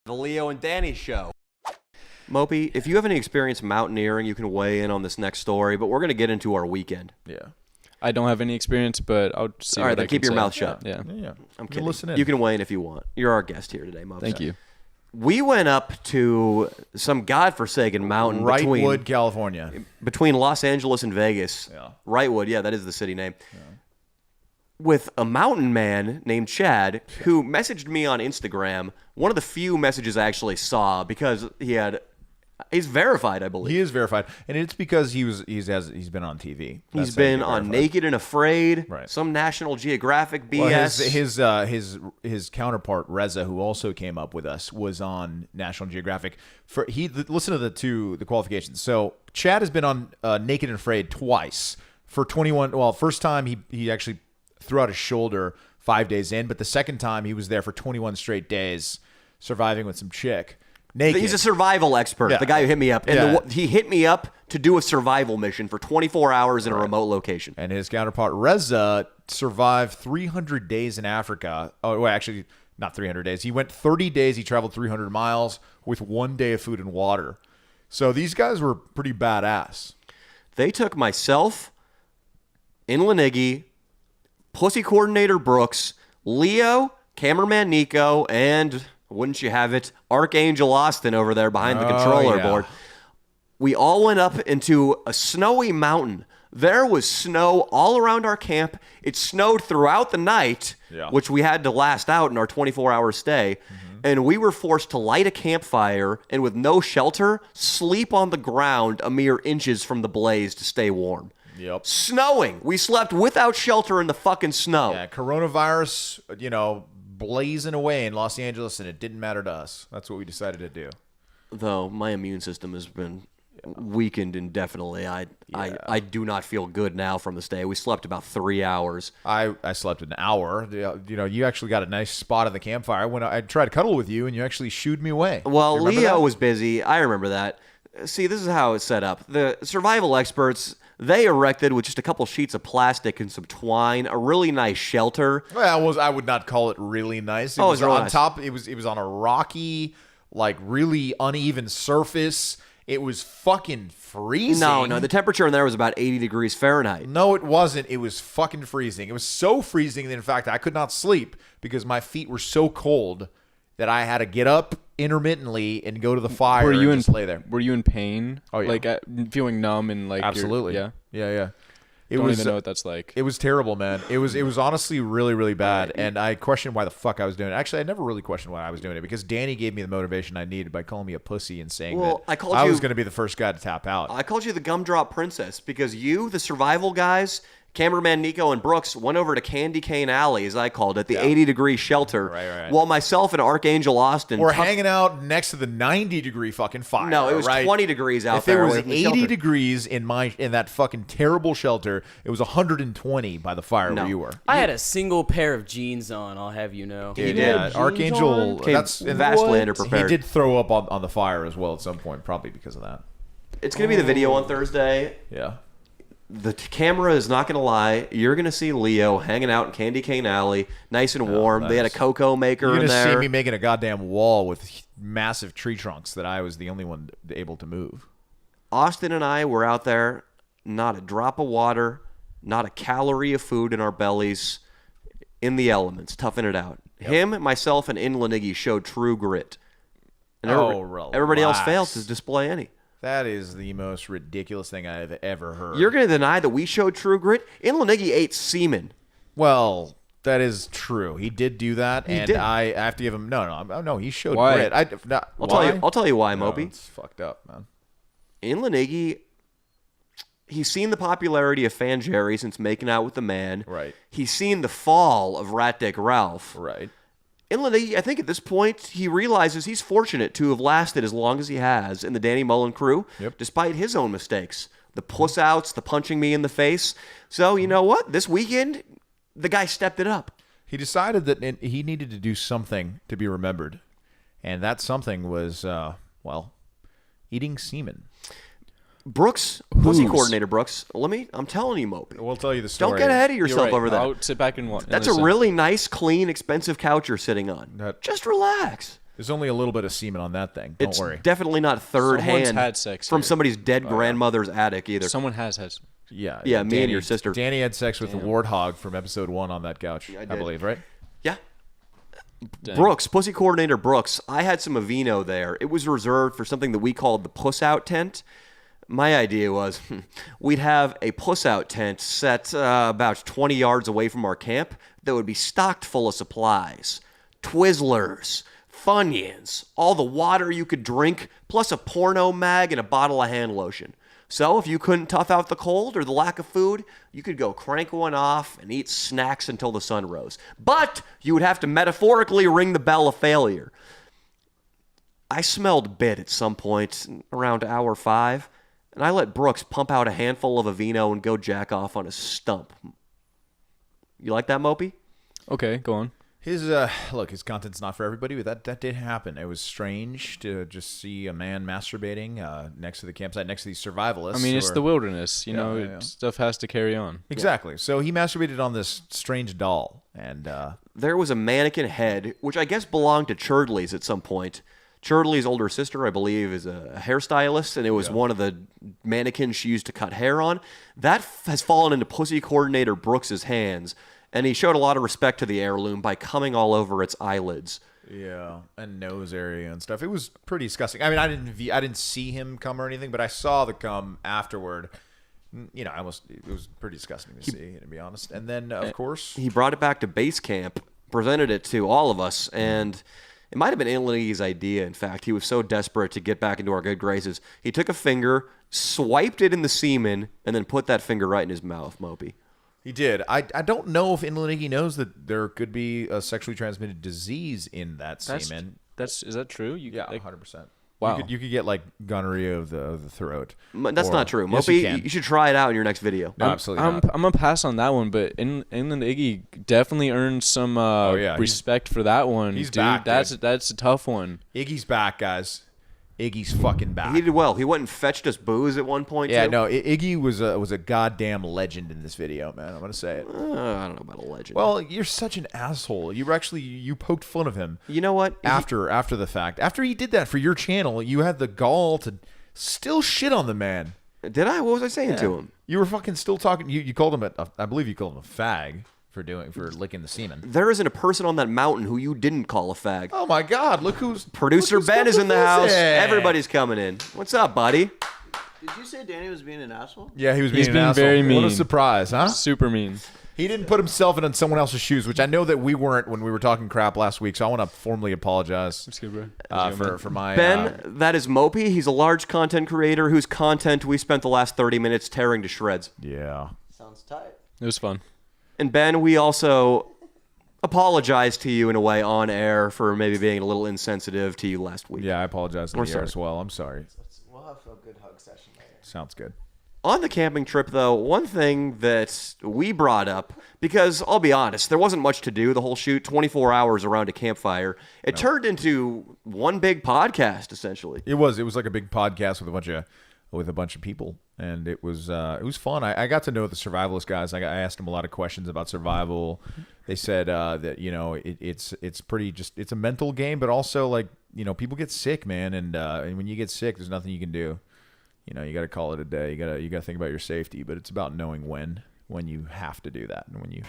The Leo and Danny Show. Mopey, if you have any experience mountaineering, you can weigh in on this next story, but we're going to get into our weekend. Yeah. I don't have any experience, but I'll see. All right, then keep your mouth shut. Yeah. I'm kidding. Listen in. You can weigh in if you want. You're our guest here today, Mopey. Thank you. We went up to some godforsaken mountain Wrightwood, California. between Los Angeles and Vegas. Yeah. Wrightwood, yeah, that is the city name. Yeah. With a mountain man named Chad who messaged me on Instagram. One of the few messages I actually saw because he's verified, I believe. He is verified, and it's because he's been on TV. He's been on Naked and Afraid, right. Some National Geographic BS. Well, his counterpart Reza, who also came up with us, was on National Geographic. Listen to the qualifications. So Chad has been on Naked and Afraid twice for 21. Well, first time he actually threw out his shoulder 5 days in, but the second time he was there for 21 straight days, surviving with some chick. Naked. He's a survival expert, the guy who hit me up. And he hit me up to do a survival mission for 24 hours in a remote location. And his counterpart, Reza, survived 300 days in Africa. Oh, well, actually, not 300 days. He went 30 days. He traveled 300 miles with 1 day of food and water. So these guys were pretty badass. They took myself, Inland Iggy, Pussy Coordinator Brooks, Leo, cameraman Nico, and... wouldn't you have it, Archangel Austin over there behind the controller board. We all went up into a snowy mountain. There was snow all around our camp. It snowed throughout the night, which we had to last out in our 24-hour stay. Mm-hmm. And we were forced to light a campfire and with no shelter, sleep on the ground a mere inches from the blaze to stay warm. Yep. Snowing. We slept without shelter in the fucking snow. Yeah, coronavirus, blazing away in Los Angeles, and it didn't matter to us. That's what we decided to do. Though my immune system has been weakened indefinitely. I do not feel good now from the stay. We slept about 3 hours. I slept an hour. You actually got a nice spot at the campfire. When I tried to cuddle with you, and you actually shooed me away. Well, Leo was busy. I remember that. See, this is how it's set up. The survival experts, they erected with just a couple sheets of plastic and some twine a really nice shelter. Well, I would not call it really nice. It was on top. It was on a rocky, really uneven surface. It was fucking freezing. No, the temperature in there was about 80 degrees Fahrenheit. No, it wasn't. It was fucking freezing. It was so freezing that, in fact, I could not sleep because my feet were so cold that I had to get up intermittently and go to the fire and just lay there. Were you in pain? Oh, yeah. Feeling numb and Absolutely. Yeah. Don't even know what that's like. It was terrible, man. It was honestly really, really bad. And I questioned why the fuck I was doing it. Actually, I never really questioned why I was doing it because Danny gave me the motivation I needed by calling me a pussy and saying that I was going to be the first guy to tap out. I called you the gumdrop princess because you, the survival guys, cameraman Nico and Brooks, went over to Candy Cane Alley, as I called it, the 80-degree shelter, right. while myself and Archangel Austin were hanging out next to the 90-degree fucking fire. No, it was 20 degrees out there. If it was 80 degrees in that fucking terrible shelter, it was 120 by the fire where you were. I had a single pair of jeans on, I'll have you know. He did. Archangel, that's vastly underprepared. He did throw up on the fire as well at some point, probably because of that. It's going to be the video on Thursday. Yeah. The camera is not going to lie. You're going to see Leo hanging out in Candy Cane Alley, nice and warm. They had a cocoa maker in there. You're going to see me making a goddamn wall with massive tree trunks that I was the only one able to move. Austin and I were out there, not a drop of water, not a calorie of food in our bellies, in the elements, toughing it out. Yep. Him, myself, and Inland Iggy showed true grit. And everybody else failed to display any. That is the most ridiculous thing I've ever heard. You're going to deny that we showed true grit? Inland Iggy ate semen. Well, that is true. He did do that, I have to give him no. He showed grit. I'll tell you why, Mopey. It's fucked up, man. Inland Iggy, he's seen the popularity of Fan Jerry since making out with the man. Right. He's seen the fall of Rat Dick Ralph. Right. Inland Iggy, I think at this point, he realizes he's fortunate to have lasted as long as he has in the Danny Mullen Crew, despite his own mistakes. The puss-outs, the punching me in the face. So, you know what? This weekend, the guy stepped it up. He decided that he needed to do something to be remembered. And that something was, eating semen. Brooks, Pussy Coordinator Brooks, I'm telling you, Mopey. We'll tell you the story. Don't get ahead of yourself over there. I'll sit back and watch. That's a really nice, clean, expensive couch you're sitting on. Just relax. There's only a little bit of semen on that thing. Don't It's worry. definitely not third Someone's hand had sex from here. somebody's dead grandmother's attic either. Someone has had. Yeah, Yeah, me and your sister. Danny had sex with the warthog from episode 1 on that couch, I I did. believe, right? Yeah. Dang. Brooks, pussy coordinator Brooks, I had some Aveeno there. It was reserved for something that we called the puss out tent. My idea was we'd have a puss out tent set about 20 yards away from our camp that would be stocked full of supplies. Twizzlers, Funyuns, all the water you could drink, plus a porno mag and a bottle of hand lotion. So if you couldn't tough out the cold or the lack of food, you could go crank one off and eat snacks until the sun rose. But you would have to metaphorically ring the bell of failure. I smelled bit at some point around hour 5, and I let Brooks pump out a handful of Aveeno and go jack off on a stump. You like that, Mopey? Okay, go on. His look, his content's not for everybody, but that did happen. It was strange to just see a man masturbating next to the campsite, next to these survivalists. I mean, it's the wilderness. You know, yeah. stuff has to carry on. Exactly. So he masturbated on this strange doll, and There was a mannequin head, which I guess belonged to Churdley's at some point. Churdley's older sister, I believe, is a hairstylist, and it was one of the mannequins she used to cut hair on. That has fallen into pussy coordinator Brooks's hands, and he showed a lot of respect to the heirloom by coming all over its eyelids. yeah, and nose area and stuff. It was pretty disgusting. I mean, I didn't see him come or anything, but I saw the cum afterward. You know, it was pretty disgusting to see, to be honest. And then, of course, He brought it back to base camp, presented it to all of us, and it might have been Iggy's idea, in fact. He was so desperate to get back into our good graces. He took a finger, swiped it in the semen, and then put that finger right in his mouth, Mopey. he did. I don't know if Inland Iggy knows that there could be a sexually transmitted disease in that semen. Is that true? You, Yeah, like, 100%. Wow. You could get like gonorrhea of the throat. That's Or- not true. Yes, Mopey, you can. you should try it out in your next video. No, absolutely I'm not. gonna pass on that one, but Inland Iggy definitely earned some yeah, he's- respect for that one. he's dude. back, That's dude. that's a tough one. Iggy's back, guys. Iggy's fucking back. He did well. He went and fetched us booze at one point, Yeah, too. no, Iggy was a goddamn legend in this video, man. I'm gonna say it. I don't know about a legend. Well, you're such an asshole. You poked fun of him you know what? after the fact. After he did that for your channel, you had the gall to still shit on the man. Did I? What was I saying to him? You were fucking still talking. You called him I believe you called him a fag for licking the semen. There isn't a person on that mountain who you didn't call a fag. Oh my God! Look who's Producer look who's Ben come is to in the house. visit. Everybody's coming in. What's up, buddy? Did you say Danny was being an asshole? Yeah, he was He's being being an asshole. very What mean. a surprise, huh? Super mean. He didn't put himself in someone else's shoes, which I know that we weren't when we were talking crap last week. So I want to formally apologize That's good, bro. for my Ben, that is Mopey. He's a large content creator whose content we spent the last 30 minutes tearing to shreds. yeah. Sounds tight. It was fun. And Ben, we also apologize to you in a way on air for maybe being a little insensitive to you last week. Yeah, I apologize on We're the air sorry. as well. I'm sorry. We'll have a good hug session later. Sounds good. On the camping trip, though, one thing that we brought up, because I'll be honest, there wasn't much to do the whole shoot, 24 hours around a campfire. It turned into one big podcast, essentially. It was like a big podcast with a bunch of people, and it was fun. I got to know the survivalist guys. I asked them a lot of questions about survival. They said that it's pretty it's a mental game, but also like people get sick, man, and when you get sick, there's nothing you can do. You got to call it a day. You got to think about your safety, but it's about knowing when you have to do that and when you